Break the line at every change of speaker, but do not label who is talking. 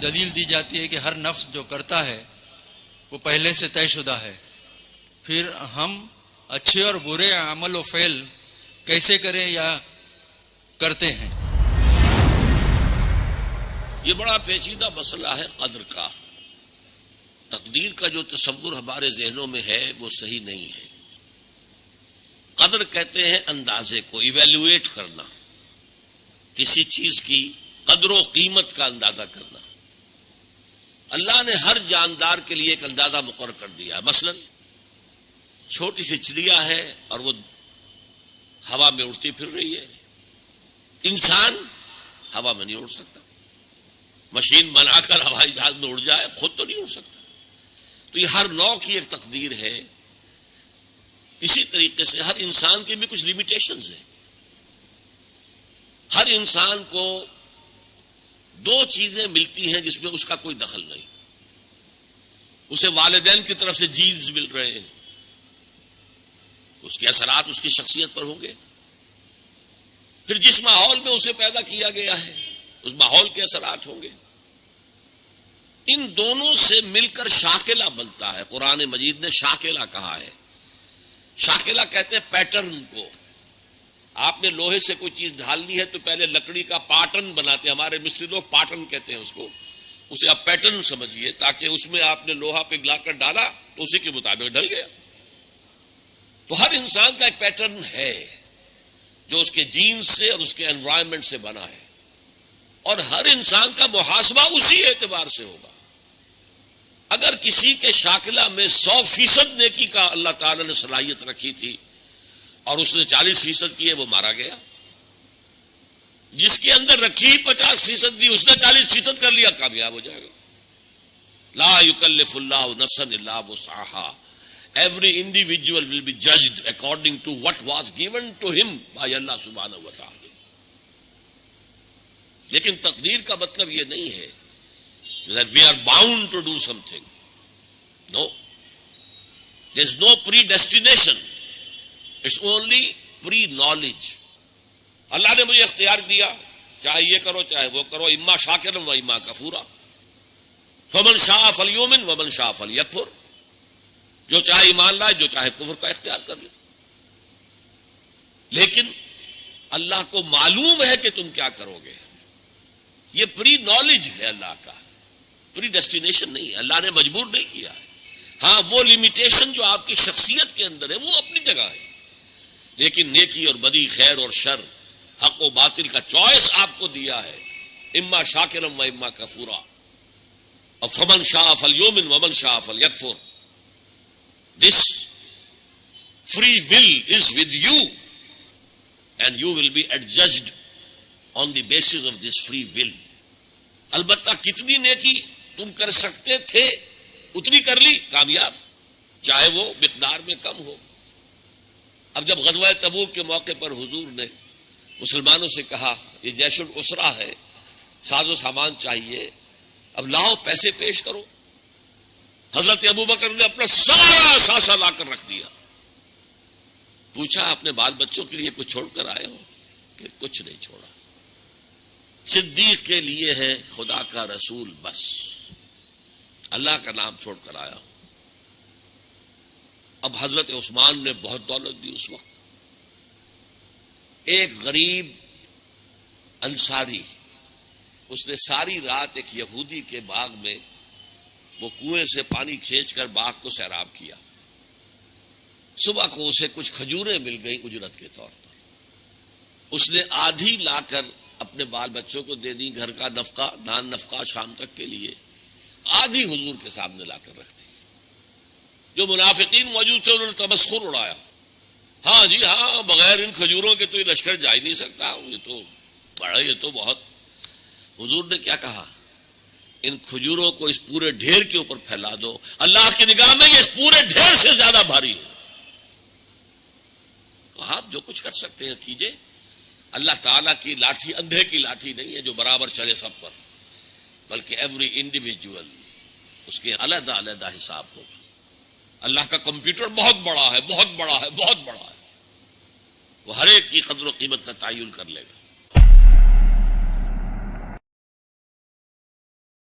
دلیل دی جاتی ہے کہ ہر نفس جو کرتا ہے وہ پہلے سے طے شدہ ہے، پھر ہم اچھے اور برے عمل و فعل کیسے کریں یا کرتے ہیں؟
یہ بڑا پیچیدہ مسئلہ ہے قدر کا. تقدیر کا جو تصور ہمارے ذہنوں میں ہے وہ صحیح نہیں ہے. قدر کہتے ہیں اندازے کو، ایویلویٹ کرنا، کسی چیز کی قدر و قیمت کا اندازہ کرنا. اللہ نے ہر جاندار کے لیے ایک اندازہ مقرر کر دیا. مثلا چھوٹی سی چڑیا ہے اور وہ ہوا میں اڑتی پھر رہی ہے. انسان ہوا میں نہیں اڑ سکتا. مشین بنا کر ہوائی جہاز میں اڑ جائے، خود تو نہیں اڑ سکتا. تو یہ ہر نوع کی ایک تقدیر ہے. اسی طریقے سے ہر انسان کی بھی کچھ لیمیٹیشنز ہیں. ہر انسان کو دو چیزیں ملتی ہیں جس میں اس کا کوئی دخل نہیں. اسے والدین کی طرف سے جینز مل رہے ہیں، اس کے اثرات اس کی شخصیت پر ہوں گے. پھر جس ماحول میں اسے پیدا کیا گیا ہے اس ماحول کے اثرات ہوں گے. ان دونوں سے مل کر شاکلہ بنتا ہے. قرآن مجید نے شاکلہ کہا ہے. شاکلہ کہتے ہیں پیٹرن کو. آپ نے لوہے سے کوئی چیز ڈھالنی ہے تو پہلے لکڑی کا پاٹن بناتے ہیں. ہمارے مصری لوگ پاٹن کہتے ہیں اس کو. اسے آپ پیٹرن سمجھیے تاکہ اس میں آپ نے لوہا پگھلا کر ڈالا تو اسی کے مطابق ڈھل گیا. تو ہر انسان کا ایک پیٹرن ہے جو اس کے جینز سے اور اس کے انوائرمنٹ سے بنا ہے، اور ہر انسان کا محاسبہ اسی اعتبار سے ہوگا. اگر کسی کے شاکلہ میں 100% نیکی کا اللہ تعالی نے صلاحیت رکھی تھی اور اس نے 40% کی ہے، وہ مارا گیا. جس کے اندر رکھی 50% دی، اس نے 40% کر لیا، کامیاب ہو جائے گا. لا یکلف اللہ نفسا الا وسعها. Every individual will be judged according to what was given to him by Allah subhanahu wa ta'ala. لیکن تقدیر کا مطلب یہ نہیں ہے that we are bound to do something. No. There is no predestination. It's only pre-knowledge. اللہ نے مجھے اختیار دیا، چاہے یہ کرو چاہے وہ کرو، اما شاکرا و اما کفورا. فمن شاء فلیؤمن ومن شاء فلیکفر. جو چاہے ایمان لائے، جو چاہے کفر کا اختیار کر لے. لیکن اللہ کو معلوم ہے کہ تم کیا کرو گے. یہ پری نالج ہے اللہ کا، پری ڈیسٹینیشن نہیں ہے. اللہ نے مجبور نہیں کیا ہے. ہاں وہ لمیٹیشن جو آپ کی شخصیت کے اندر ہے وہ اپنی جگہ ہے، لیکن نیکی اور بدی، خیر اور شر، حق و باطل کا چوائس آپ کو دیا ہے. اما شاکرم و اما کفورا. اور فمن شاء فلیؤمن ومن شاء فلیکفر. This free will is with you and you will be adjudged on the basis of this free will. البتہ کتنی نیکی تم کر سکتے تھے اتنی کر لی، کامیاب، چاہے وہ مقدار میں کم ہو. اب جب غزوہ تبوک کے موقع پر حضور نے مسلمانوں سے کہا یہ جیش العسرہ ہے، ساز و سامان چاہیے، اب لاؤ پیسے پیش کرو. حضرت ابوبکر نے اپنا سارا ساسا لا کر رکھ دیا. پوچھا اپنے بال بچوں کے لیے کچھ چھوڑ کر آئے ہو؟ کہ کچھ نہیں چھوڑا. صدیق کے لیے ہے خدا کا رسول، بس اللہ کا نام چھوڑ کر آیا ہوں. اب حضرت عثمان نے بہت دولت دی اس وقت. ایک غریب انصاری، اس نے ساری رات ایک یہودی کے باغ میں وہ کنویں سے پانی کھینچ کر باغ کو سیراب کیا. صبح کو اسے کچھ کھجوریں مل گئیں اجرت کے طور پر. اس نے آدھی لا کر اپنے بال بچوں کو دے دی، گھر کا نفقہ، نان نفقہ شام تک کے لیے. آدھی حضور کے سامنے لا کر رکھ دی. جو منافقین موجود تھے انہوں نے تمسخر اڑایا. ہاں جی ہاں، بغیر ان کھجوروں کے تو یہ لشکر جا ہی نہیں سکتا، یہ تو بڑا، یہ تو بہت. حضور نے کیا کہا؟ ان کھجوروں کو اس پورے ڈھیر کے اوپر پھیلا دو، اللہ کی نگاہ میں یہ اس پورے ڈھیر سے زیادہ بھاری ہے. تو آپ جو کچھ کر سکتے ہیں کیجئے. اللہ تعالیٰ کی لاٹھی اندھے کی لاٹھی نہیں ہے جو برابر چلے سب پر، بلکہ ایوری انڈیویجول اس کے علیحدہ علیحدہ حساب ہوگا. اللہ کا کمپیوٹر بہت بڑا ہے، بہت بڑا ہے، بہت بڑا ہے. وہ ہر ایک کی قدر و قیمت کا تعین کر لے گا.